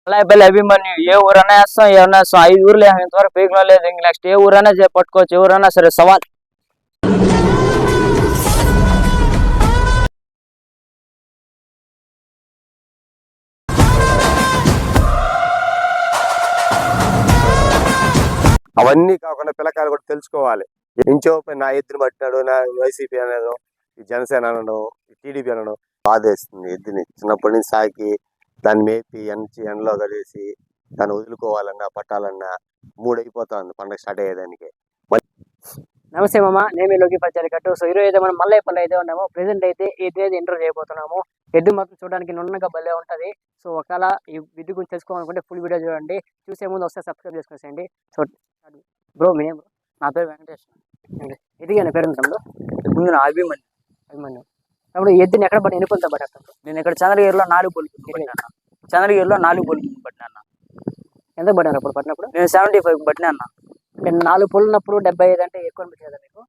మలాయపల్లి అభిమన్యు ఏ ఊరైనా వేస్తాం ఏమన్నా వేస్తాం 5 ఊర్లు ఇంతవరకు పీకలో లేదు. ఇంక నెక్స్ట్ ఏ ఊరైనా పట్టుకోవచ్చు, ఎవరైనా సరే సవాల్. అవన్నీ కాకుండా పిల్లకాయలు కూడా తెలుసుకోవాలి. ఇంచో నా ఎద్దుని పట్టినాడు, నా వైసీపీ అనడం, జనసేన అనడం, టీడీపీ అనడం బాధేస్తుంది. ఎద్దుని చిన్నప్పటి నుంచి సాకి దాన్ని మేపి ఎండలో కలిసి దాన్ని వదులుకోవాలన్నా పట్టాలన్నా 3 అయిపోతుంది పండగ స్టార్ట్ అయ్యేదానికి. నమస్తే మామ, నేను లోకి పచ్చారి కట్టు. సో ఈరోజు అయితే మనం మల్లయ్యపల్లి అయితే ఉన్నాము. ప్రెసెంట్ అయితే ఏదైతే ఇంటర్వ్యూ చేయబోతున్నాము. ఎద్దు మాత్రం చూడడానికి నున్నగా భలే ఉంటుంది. సో ఒకవేళ ఈ విద్య గురించి తెలుసుకోవాలనుకుంటే ఫుల్ వీడియో చూడండి. చూసే ముందు వస్తే సబ్స్క్రైబ్ చేసుకునేసేయండి. సో బ్రో మీ నేమ్? నా పేరు వెంకటేష్. ఎదిగాను పేరు తమ్ముడు? ముందు నా అభిమన్యు. తమ్ముడు ఎద్దుని ఎక్కడ పడి ఎన్ని పొలతో పడతాడు? నేను ఇక్కడ చంద్రగిరిలో 4 పొలి చంద్రగిరిలో 4 పొలి పట్టినా. ఎంత పడినారు అప్పుడు పట్టినప్పుడు? నేను 75 పట్టినా. అంటే 4 పొలు ఉన్నప్పుడు 75 అంటే ఎక్కువ అనిపించదా మీకు?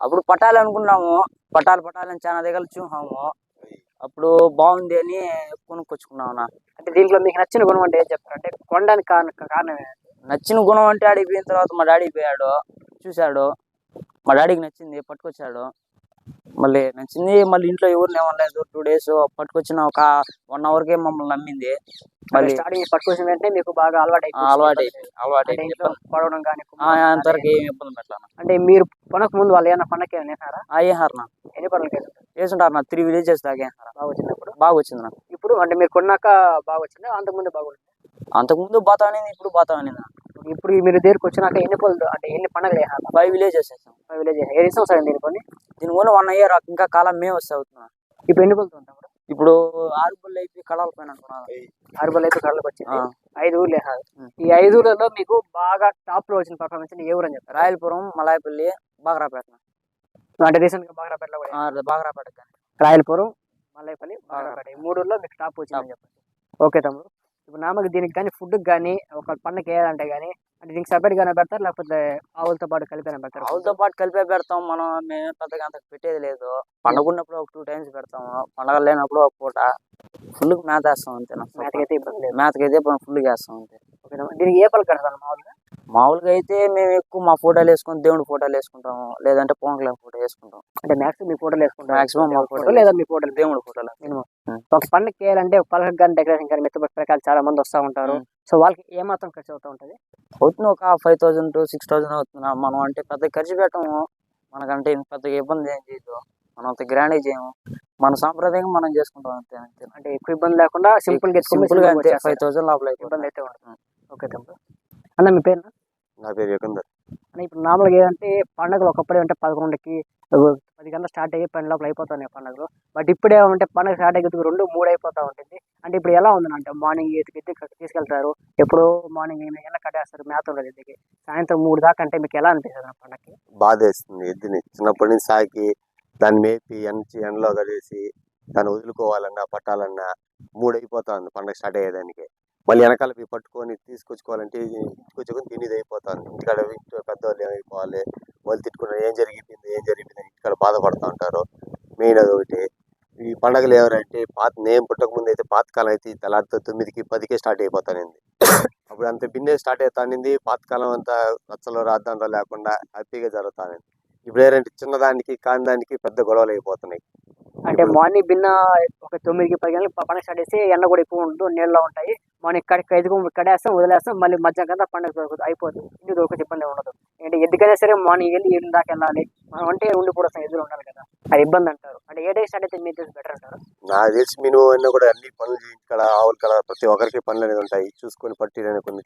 అప్పుడు పట్టాలనుకున్నాము, పట్టాలని చాలా దగ్గర చూసాము. అప్పుడు బాగుంది అని కొనుక్కొచ్చుకున్నాము. అంటే దీంట్లో మీకు నచ్చిన గుణం అంటే ఏం చెప్తారు? అంటే కొనడానికి కారణం నచ్చిన గుణం అంటే ఆడిపోయిన తర్వాత మా డాడీ పోయాడు, చూశాడు, మా డాడీకి నచ్చింది, పట్టుకొచ్చాడు. మళ్ళీ నచ్చింది, మళ్ళీ ఇంట్లో ఎవరిని ఏమనలేదు. 2 days పట్టుకొచ్చిన ఒక 1 hourకే మమ్మల్ని నమ్మింది. మళ్ళీ స్టార్టింగ్ పట్టుకొచ్చిన వెంటనే మీకు బాగా అలవాటు పడవడం కానీ అంతవరకు ఏమి ఇబ్బంది పెట్టాను. అంటే మీరు కొనక ముందు వాళ్ళు ఏమైనా పండగ వేసారా? అయ్యారు ఎన్ని పండుగ వేసుంటారు నా 3 villages దాకా. బాగా వచ్చింది నాకు. ఇప్పుడు అంటే మీరు కొన్నాక బాగా వచ్చిందా? అంతకుముందు బాగుంది? అంతకుముందు బాతావనింది, ఇప్పుడు బాతావనింది. ఇప్పుడు మీరు దగ్గరకు వచ్చినాక ఎన్ని పొలు అంటే ఎన్ని పండుగలు వేసారు? 5 villages వేసాం. 5 villages. ఏది సంవత్సరం దీనికొని? దీని కూడా 1 year ఇంకా కాలం మేము వస్తే అవుతున్నాం. ఇప్పుడు ఎన్ని పొలతో ఉంటాం? ఇప్పుడు 6 బళ్ళు అయిపోయి కళాల పైన 6 బళ్ళు అయిపోయి కళలకు వచ్చింది. 5 ఊర్లు వేసారు. ఈ 5 ఊర్లలో మీకు బాగా టాప్ లో వచ్చిన పర్ఫార్మెన్స్ ఏ ఊరు అని చెప్తారు? రాయలపురం, మలాయపల్లి, బాగ్రాపేట. అంటే రీసెంట్ గా బాగ్రాపేటలో బాగ్రాపేట కానీ రాయలపురం, మల్లయ్యపల్లి, బాగ్రాపేట ఈ 3 ఊర్లో మీకు టాప్ వచ్చిందని చెప్పండి. ఓకే తమ్ముడు, ఇప్పుడు నామకి దీనికి కానీ ఫుడ్ కానీ ఒక పండగ వేయాలంటే కానీ అంటే దీనికి సపరేట్ గానే పెడతారు, లేకపోతే ఆవులతో పాటు కలిపి పెడతారు? ఆవులతో పాటు కలిపే పెడతాం. మేము పెద్దగా అంత పెట్టేది లేదు. పండగ ఉన్నప్పుడు ఒక 2 times పెడతాము, పండగ లేనప్పుడు ఒక పూట ఫుల్ మేత వేస్తాం అంతే. మేతకైతే ఇబ్బంది లేదు. మేతకైతే ఫుల్ వేస్తాం అంతే. దీనికి ఏ పళ్ళు కడతాను మామూలుగా అయితే మేము ఎక్కువ మా ఫోటోలు వేసుకొని దేవుడి ఫోటోలు వేసుకుంటాము, లేదంటే పవన్ కళ్యాణ్ ఫోటో వేసుకుంటాం. అంటే మ్యాక్సిమం మీ ఫోటోలు వేసుకుంటాం? మాక్సిమం మా ఫోటో లేదా మీ ఫోటోలు దేవుడి ఫోటోలు. ఒక పండుగ చేయాలంటే ఒక పలక కానీ డెకరేషన్ కానీ మెత్త ప్రకారం చాలా మంది వస్తూ ఉంటారు. సో వాళ్ళకి ఏమాత్రం ఖర్చు అవుతూ ఉంటుంది? అవుతుంది, ఒక 5,000 to 6,000 అవుతుంది. మనం అంటే పెద్ద ఖర్చు పెట్టము, మనకంటే పెద్దగా ఇబ్బంది ఏం చేయదు, మనం అంత గ్రాండ్ చేయము, మన సాంప్రదాయంగా మనం చేసుకుంటాం అంతే. అంటే ఎక్కువ ఇబ్బంది లేకుండా సింపుల్ గా 5,000 లోపల ఇబ్బంది అయితే ఉంటుంది. ఓకే తమ్ముడు. అన్న మీ పేరు? నా పేరు యుగంధర్. అని ఇప్పుడు నార్మల్గా ఏంటంటే పండుగలు ఒకప్పుడే అంటే 11కి 10 గంటలు స్టార్ట్ అయ్యి 12 లోపల అయిపోతున్నాయి పండుగలు. బట్ ఇప్పుడే అంటే పండుగ స్టార్ట్ అయ్యి 2, 3 అయిపోతూ ఉంటుంది. అంటే ఇప్పుడు ఎలా ఉందంటే మార్నింగ్ 8కి తీసుకెళ్తారు, ఎప్పుడో మార్నింగ్ 8 గంటలకు కట్టేస్తారు, మేత ఉండదు ఎద్దుకి. సాయంత్రం 3 దాకా అంటే మీకు ఎలా అనిపిస్తుంది పండగకి? బాధేస్తుంది. ఎద్దుని చిన్నప్పటి నుంచి సాకి దాన్ని మేపి ఎండలో కలిసి దాన్ని వదులుకోవాలన్నా పట్టాలన్నా 3 అయిపోతుంది పండగ స్టార్ట్ అయ్యేదానికి. మళ్ళీ వెనకాల పట్టుకొని తీసుకొచ్చుకోవాలంటే ఇంటికొచ్చుకొని తినేది అయిపోతుంది. ఇంటికాడ పెద్దవాళ్ళు ఏమైపోవాలి, వాళ్ళు తిట్టుకున్నారు ఏం జరిగిపోయింది ఇంటికాడ బాధపడుతూ ఉంటారు. మెయిన్ అది ఒకటి. ఈ పండుగలు ఎవరంటే నేను పుట్టక ముందు అయితే పాతకాలం అయితే తెల్లారితో 9కి 10కే స్టార్ట్ అయిపోతానండి. అప్పుడు అంత బిన్నే స్టార్ట్ అవుతానండి. పాతకాలం అంతా రచ్చలో రాద్దాంతో లేకుండా హ్యాపీగా జరుగుతానండి. ఇప్పుడు ఏంటంటే చిన్నదానికి కాని దానికి పెద్ద గొడవలు అయిపోతున్నాయి. అంటే మార్నింగ్ బిన్న ఒక 9కి 10 గంటలకు పండుగ స్టార్ట్ చేసి ఎండ కూడా ఎక్కువ ఉండదు, నీళ్ళలో ఉంటాయి. మార్నింగ్ కడేస్తాం, వదిలేస్తాం, మళ్ళీ మధ్యాహ్నం కదా పండుగ అయిపోతుంది. ఇంటి దొరికి ఇబ్బంది ఉండదు. అంటే ఎందుకైనా సరే మార్నింగ్ వెళ్ళి 7 దాకా వెళ్ళాలి, మనం అంటే ఉండిపోవడం ఎదురు ఉండాలి కదా, అది ఇబ్బంది అంటారు. అంటే ఏ డే స్టార్ట్ అయితే మీరు బెటర్ అంటారు? నాకు తెలిసి మినిమం అన్నీ కూడా అన్ని పనులు ఇక్కడ ఆవుల కల ప్రతి ఒక్కరికి పనులు అనేది ఉంటాయి. చూసుకొని పట్టిన కొన్ని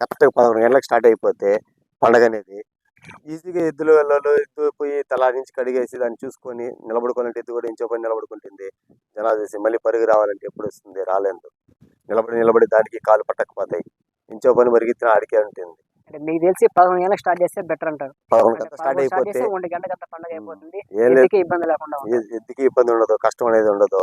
కరెక్ట్గా 11 గంటలకు స్టార్ట్ అయిపోతే పండగ అనేది ఈజీగా ఎద్దులు పోయి తలా నుంచి కడిగేసి దాన్ని చూసుకొని నిలబడుకోవాలంటే ఎద్దు కూడా ఇంచో పని నిలబడుకుంటుంది. జనాలు చేసి మళ్ళీ పరుగు రావాలంటే ఎప్పుడు వస్తుంది, రాలేదు. నిలబడి దానికి కాలు పట్టకపోతాయి. ఇంచో పని మరిగితే ఆడికే ఉంటుంది. అంటే మీకు తెలిసి 11 గంటలకు స్టార్ట్ చేస్తే బెటర్ అంటారు? 11 గంటలకు స్టార్ట్ అయిపోతే 1 గంటకంతా పండుగ అయిపోతుంది, ఇబ్బంది లేకుండా, ఎద్దుకి ఇబ్బంది ఉండదు, కష్టం అనేది ఉండదు.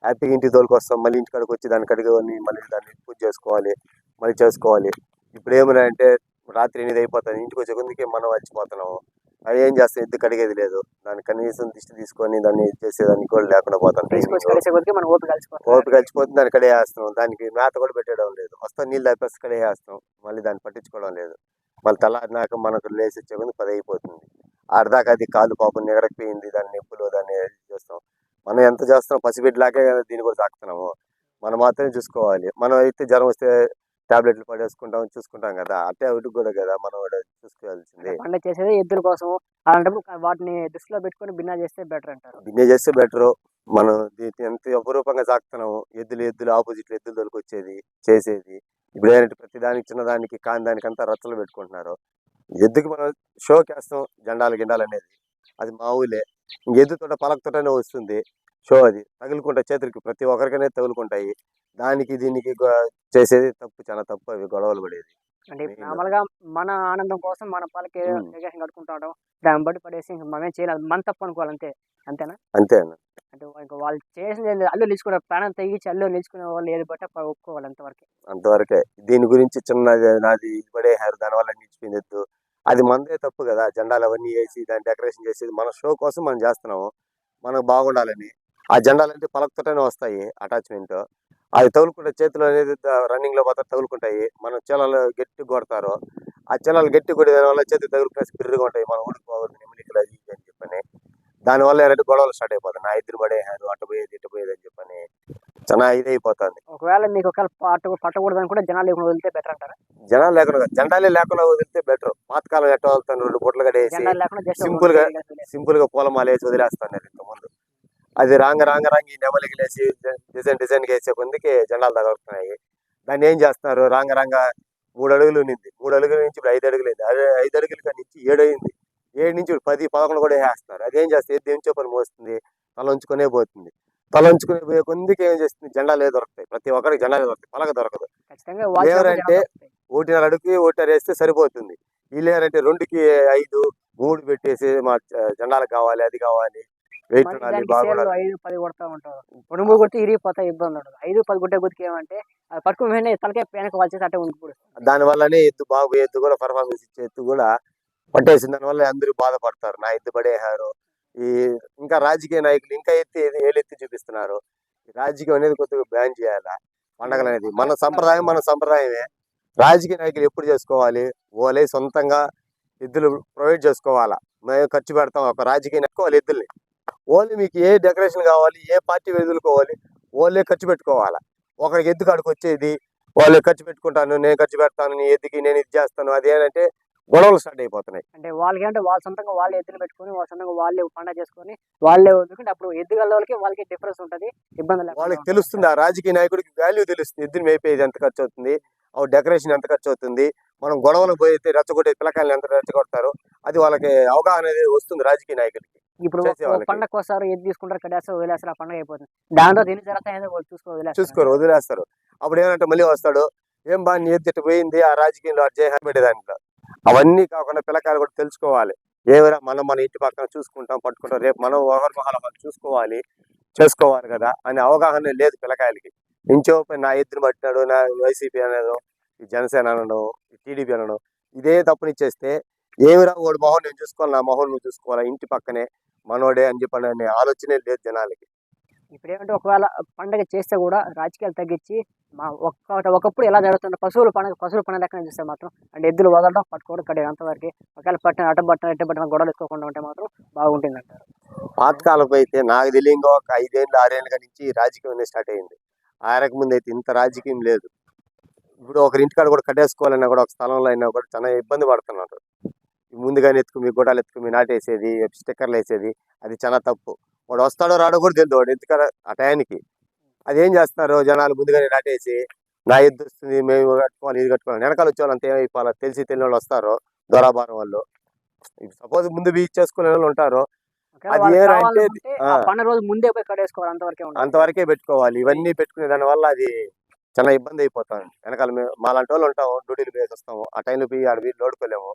హ్యాపీగా ఇంటికి తోలుకొస్తాం, మళ్ళీ ఇంటి కాడికి వచ్చి దాన్ని కడుగుని మళ్ళీ దాన్ని పూజ చేసుకోవాలి, మళ్ళీ చేసుకోవాలి. ఇప్పుడు ఏమన్నా అంటే రాత్రి 8 అయిపోతుంది, ఇంటికి వచ్చే కొందుకే మనం వచ్చిపోతున్నాము. అది ఏం చేస్తాం, ఎద్దు కడిగేది లేదు. దాన్ని కనీసం దిష్టి తీసుకొని దాన్ని చేసేదానికి కూడా లేకుండా పోతాం. తీసుకొచ్చి కడిసే కొద్దికి మనం ఓపిక కలిసిపోతుంది. ఓపిక కలిసిపోతుంది, దాన్ని కడిగేస్తాం. దానికి మేత కూడా పెట్టడం లేదు. వస్తా నీళ్ళు తప్పేసి కడిగేస్తాం, మళ్ళీ దాన్ని పట్టించుకోవడం లేదు. మళ్ళీ తెల్లారినాక మనకు లేచి వచ్చే కొంది 10 అయిపోతుంది. ఆడదాకా అది కాలు పాపం నిగడకపోయింది, దాన్ని నిప్పులు దాన్ని చేస్తాం. మనం ఎంత చేస్తున్నాం, పసిబిడ్డలాగే దీన్ని కూడా తాకుతున్నాము. మనం మాత్రమే చూసుకోవాలి. మనం అయితే జ్వరం వస్తే టాబ్లెట్లు పడేసుకుంటాం, చూసుకుంటాం కదా. అట్టే ఒకటి కూడా కదా మనం కూడా చూసుకోవాల్సింది. పండుగ చేసేది ఎద్దుల కోసం, అలాంటప్పుడు వాటిని దృష్టిలో పెట్టుకొని భిన్నా చేస్తే బెటర్ అంటారు. భిన్నే చేస్తే బెటరు. మనం దీన్ని ఎంత అపురూపంగా సాగుతున్నాము. ఎద్దులు ఆపోజిట్లు ఎద్దులు దొరికొచ్చేది చేసేది. ఇప్పుడు ఏంటంటే ప్రతి దానికి చిన్నదానికి కాని దానికంతా రచ్చలు పెట్టుకుంటున్నారు. ఎద్దుకి మనం షోకి వేస్తాం జెండాలు గిండాలు అనేది, అది మామూలే. ఎద్దుతోట పలకతోటనే వస్తుంది షో. అది తగులుకుంటాయి చేతులకి, ప్రతి ఒక్కరికైనా తగులుకుంటాయి. దానికి దీనికి చేసేది తప్పు, చాలా తప్పు. అవి గొడవలు పడేది. అంటే నార్మల్ గా మన ఆనందం కోసం మన పాలకి డెకరేషన్ కట్టుకుంటాం, దాన్ని బట్టి పడేసి ఇంకా మనమేం చేయాలి, మన తప్పు అనుకోవాలి అంతే. అంతేనా? అంతే అన్న. అంటే ఇంకా వాళ్ళు చేసింది అల్లు నిలుచుకునే ప్రాణం తెగించి అల్లు నిలుచుకునే వాళ్ళు ఏది బట్టి ఒప్పుకోవాలి అంతవరకు. అంతవరకే. దీని గురించి చిన్నది నాది ఇది పడేసారు, దానివల్ల నిలిచిపోయింది ఎద్దు. అది మనదే తప్పు కదా. జెండాలు అవన్నీ వేసి దాన్ని డెకరేషన్ చేసేది మన షో కోసం మనం చేస్తున్నాము, మనకు బాగుండాలని. ఆ జెండాలు అంటే పలకతోనే వస్తాయి అటాచ్మెంట్. అది తగులుకుంటే చేతులు అనేది రన్నింగ్ లో పోతారు, తగులుకుంటాయి. మనం చీలలు గట్టి కొడతారు, ఆ చీలలు గట్టి కొట్టే దానివల్ల చేతులు తగులుకునేసి బిర్రుగా ఉంటాయి. మనం ఊడిపోవద్దు నెమ్మలికలు అది ఇది అని చెప్పని దానివల్ల ఏంటంటే గొడవలు స్టార్ట్ అయిపోతాయి. నా ఇద్దరు పడేసారు, అటు పోయేది ఇటు పోయేది అని చెప్పని చాలా ఇది అయిపోతుంది. ఒకవేళ మీకు ఒకవేళ పట్టకూడదు అని కూడా జనాలు లేకుండా వదిలితే బెటర్ అంటారా? జనాలు లేకుండా, జెండాలే లేకుండా వదిలితే బెటర్. పాతకాలం ఎట్ట వదులుతాను, 2 బుట్టలు కడేసి జనాలు లేకుండా జస్ట్ సింపుల్ గా పూలమాల వేసి వదిలేస్తాను ఇంతకుముందు. అది రాంగ ఈ నెమలికలు వేసి డిజైన్ వేసే కొందికి జెండాలు తగులుతున్నాయి. దాన్ని ఏం చేస్తున్నారు, రాంగ 3 అడుగులు ఉన్నింది, 3 అడుగుల నుంచి ఇప్పుడు 5 అడుగులు అయింది. అదే 5 అడుగుల నుంచి 7 అయింది, 7 నుంచి ఇప్పుడు 10, 11 కూడా వేసేస్తున్నారు. అదేం చేస్తే ఏం చెప్పని మోస్తుంది, తల ఉంచుకునే పోతుంది. తల ఉంచుకునే పోయే కొందికి ఏం చేస్తుంది, జెండాలే దొరుకుతాయి. ప్రతి ఒక్కరికి జెండాలే దొరుకుతాయి, పలక దొరకదు. లేరంటే 1.5 అడుగుకి 1.5 వేస్తే సరిపోతుంది. వీళ్ళేరంటే 2కి 5, 3 పెట్టేసి మా జెండాలు కావాలి, అది కావాలి, వెయిట్ ఉండాలి, బాగుండాలి. 5-10 కొడతా ఉంటారు. 2-3 కొడితే ఇరిగిపోతాయి, ఇబ్బంది ఉండదు. 5-10 కొట్టే కొద్దికి ఏమంటే అది పట్టుకుని తలకే వెనక వాళ్ళేసి అట్టే ఉండిపోడు. దాని వల్లనే ఎద్దు కూడా పర్ఫార్మెన్స్ ఇచ్చే ఎద్దు కూడా పట్టేసిన దానివల్ల అందరూ బాధపడతారు. నా ఎద్దు పడేశారు. ఈ ఇంకా రాజకీయ నాయకులు ఇంకా ఏలెత్తి చూపిస్తున్నారు. ఈ రాజకీయం అనేది కొద్దిగా బ్యాన్ చేయాలా. పండగలు అనేది మన సంప్రదాయమే. రాజకీయ నాయకులు ఎప్పుడు చేసుకోవాలి, వాళ్ళే సొంతంగా ఎద్దులు ప్రొవైడ్ చేసుకోవాలా. మేము ఖర్చు పెడతాం, ఒక రాజకీయ నాయకులు వాళ్ళ ఎద్దుల్ని ఓన్లీ మీకు ఏ డెకరేషన్ కావాలి, ఏ పార్టీ ఎదుర్కోవాలి, వాళ్ళే ఖర్చు పెట్టుకోవాలా. ఒకరికి ఎద్దు కాడికి వచ్చేది వాళ్ళే ఖర్చు పెట్టుకుంటాను, నేను ఖర్చు పెడతాను, నీ ఎద్దుకి నేను ఇది చేస్తాను, అదేంటంటే గొడవలు స్టార్ట్ అయిపోతున్నాయి. అంటే వాళ్ళకి అంటే వాళ్ళ సొంతంగా వాళ్ళే ఎద్దులు పెట్టుకొని వాళ్ళ సొంతంగా వాళ్ళే పండుగ చేసుకొని వాళ్ళే వదులుకుంటే అప్పుడు ఎద్దుగల వాళ్ళకి డిఫరెన్స్ ఉంటుంది, ఇబ్బంది వాళ్ళకి తెలుస్తుంది. ఆ రాజకీయ నాయకుడికి వాల్యూ తెలుస్తుంది. ఎద్దుని మేపేది ఎంత ఖర్చు అవుతుంది, డెకరేషన్ ఎంత ఖర్చు అవుతుంది, మనం గొడవలకు పోయితే రెచ్చగొట్టే పిల్లకాయలు ఎంత రెచ్చగొడతారు, అది వాళ్ళకి అవగాహన అనేది వస్తుంది రాజకీయ నాయకుడికి. ఇప్పుడు పండగ వస్తారు, ఎద్దు తీసుకుంటారు, కడేస్తారు, వదిలేస్తారు, ఆ పండుగ అయిపోతుంది. దాంట్లో దీని జరుగుతాయి వదిలేస్తారు. అప్పుడు ఏమంటే మళ్ళీ వస్తాడు, ఏం బా నీ ఎద్దు పోయింది ఆ రాజకీయంలో జయహాన్ పెట్టే దాంట్లో. అవన్నీ కాకుండా పిల్లకాయలు కూడా తెలుసుకోవాలి. ఏమైనా మన ఇంటి పక్కన చూసుకుంటాం, పట్టుకుంటాం, రేపు మనం ఒకరి మొహాలు మనం చూసుకోవాలి, చేసుకోవాలి కదా అనే అవగాహన లేదు పిల్లకాయలకి. ఇంచోపై నా ఎద్దుని పట్టినాడు, నా వైసీపీ అనడం, ఈ జనసేన అనడం, ఈ టీడీపీ అనడం, ఇదే తప్పునిచ్చేస్తే ఏమిరా వాడు మొహం నేను చూసుకోవాలి, నా మొహం నువ్వు చూసుకోవాలా, ఇంటి పక్కనే మనోడే అని చెప్పని అనే ఆలోచనే లేదు జనాలకి. ఇప్పుడు ఏమంటే ఒకవేళ పండుగ చేస్తే కూడా రాజకీయాలు తగ్గించి ఒకప్పుడు ఎలా జరుగుతుంది, పశువుల పండుగ లెక్కన చూస్తే మాత్రం అంటే ఎద్దులు వదలడం, పట్టుకోవడం, కడేది అంతవరకు. ఒకవేళ పట్టిన ఎట్ట గొడవలు ఎత్తుకోకుండా ఉంటే మాత్రం బాగుంటుంది అంటారు. పాతకాలం అయితే నాకు తెలియంగా ఒక 5 ఏళ్ళు 6 ఏళ్ళ నుంచి రాజకీయం అనేది స్టార్ట్ అయింది. ఆ రకముందు అయితే ఇంత రాజకీయం లేదు. ఇప్పుడు ఒకరి ఇంటికాడ కూడా కట్టేసుకోవాలన్నా కూడా ఒక స్థలంలో అయినా కూడా చాలా ఇబ్బంది పడుతున్నారు. ముందుగానే ఎత్తుకుమి గొడ్డలు ఎత్తుకుమి నాటేసేది, స్టిక్కర్లు వేసేది, అది చాలా తప్పు. వాడు వస్తాడో రాడో కూడా తెలియదు, వాడు ఎందుకన్నా ఆ టయానికి. అది ఏం చేస్తున్నారు, జనాలు ముందుగానే నాటేసి నా ఎద్దు వస్తుంది, మేము కట్టుకోవాలి, ఇది కట్టుకోవాలి, వెనకాల వచ్చే వాళ్ళంతా ఏమైపోవాలి, తెలియని వాళ్ళు వస్తారు, దొరాబారం వాళ్ళు. సపోజ్ ముందు బీచ్ చేసుకునే వాళ్ళు ఉంటారు, అది ఏంటంటే పండుగ రోజు ముందే పోయి కడేసుకోవాలి, అంతవరకే పెట్టుకోవాలి. ఇవన్నీ పెట్టుకునే దాని వల్ల అది చాలా ఇబ్బంది అయిపోతాం. వెనకాల మాలాంటి వాళ్ళు ఉంటాము, డ్యూటీలు వేసి వస్తాము, ఆ టైంలో పోయి ఆడ వీళ్ళు లోడుకోలేము,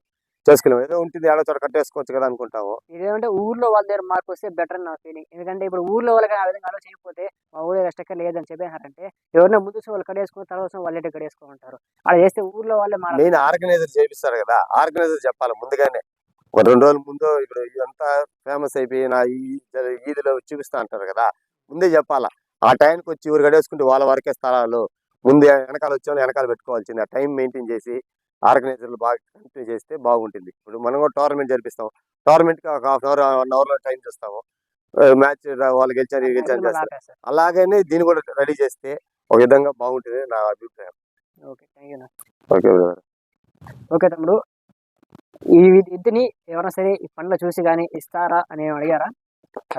చేసుకోలేము. ఏదో ఉంటుంది ఆడ చోట కట్టేసుకోవచ్చు కదా అనుకుంటాము. ఇదేమంటే ఊర్లో వాళ్ళ దగ్గర మార్పు వస్తే బెటర్ నా ఫీలింగ్. ఎందుకంటే ఇప్పుడు ఊర్లో వాళ్ళకి ఆ విధంగా ఆలోచించకపోతే మా ఊళ్ళో స్టిక్కర్ లేదని చెప్పేసారంటే ఎవరైనా ముందు వాళ్ళు కడేసుకుని తర్వాత వాళ్ళే కడేసుకుంటారు. అలా చేస్తే ఊర్లో వాళ్ళే మెయిన్ ఆర్గనైజర్ చేపిస్తారు కదా, ఆర్గనైజర్ చెప్పాలి ముందుగానే. ఒక 2 రోజుల ముందు ఇప్పుడు ఇదంతా ఫేమస్ అయిపోయి ఈదిలో చూపిస్తా అంటారు కదా, ముందే చెప్పాలా. ఆ టైంకి వచ్చి ఊరు గడేసుకుంటే వాళ్ళ వరకే స్థలాలు, ముందు వెనకాల వచ్చే వెనకాల పెట్టుకోవాల్సింది. ఆ టైం మెయింటైన్ చేసి ఆర్గనైజర్లు బాగా కంటిన్యూ చేస్తే బాగుంటుంది. ఇప్పుడు మనం కూడా టోర్నమెంట్ జరిపిస్తాం, టోర్నమెంట్కి ఒక హాఫ్ అన్ అవర్ 1 అవర్లో టైం చూస్తాము. మ్యాచ్ వాళ్ళు గెలిచారు ఇవి గెలిచారు చేస్తారు. ఆపేస్తారు. అలాగనే దీన్ని కూడా రెడీ చేస్తే ఒక విధంగా బాగుంటుంది నా అభిప్రాయం. Okay, thank you. Okay brother. Okay తమ్ముడు, ఈ ఎద్దుని ఎవరైనా సరే ఈ పండ్లు చూసి కానీ ఇస్తారా అని అడిగారా?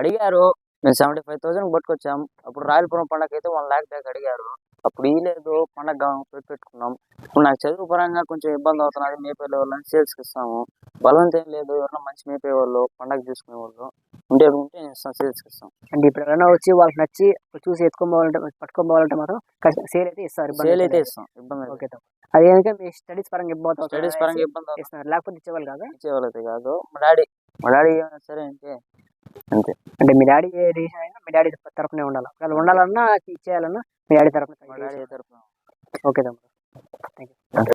అడిగారు. మేము 75,000 పట్టుకొచ్చాం. అప్పుడు రాయలపురం పండగ అయితే 1 lakh దాకా అడిగారు. అప్పుడు ఇలేదు, పండగ పెట్టుకున్నాం. ఇప్పుడు నాకు చదువు పరంగా కొంచెం ఇబ్బంది అవుతున్నది. మేపే వాళ్ళని సేల్స్కి ఇస్తాము. బలవంతం ఏం లేదు, ఎవరైనా మంచి మేపే వాళ్ళు, పండగ చూసుకునే వాళ్ళు ఉంటే నేను ఇస్తాం, సేల్స్కి ఇస్తాం. అంటే ఇప్పుడు ఎవరైనా వచ్చి వాళ్ళకి నచ్చి చూసి ఎత్తుకోవాలంటే పట్టుకోవాలంటే మాత్రం సేల్ అయితే ఇస్తారు, సేల్ అయితే ఇస్తాం, ఇబ్బంది లేదు. ఓకే తమ్ముడు, అదేంటే మీ స్టడీస్ పరంగా ఇబ్బంది అవుతుంది స్టడీస్ పరంగా ఇబ్బంది అవుతుంది, ఇస్తున్నారు, లేకపోతే ఇచ్చేవాళ్ళు కాదా? ఇచ్చేవాళ్ళు అయితే కాదు. మా డాడీ ఏమైనా సరే అంటే అంతే. అంటే మీ డాడీ ఏ డిసిషన్ అయినా మీ డాడీ తరపునే ఉండాలి, ఒకవేళ ఉండాలన్నా ఇచ్చేయాలన్నా మీ డాడీ తరపున. మా డాడీ తరపున. ఓకే తమ్ముడు.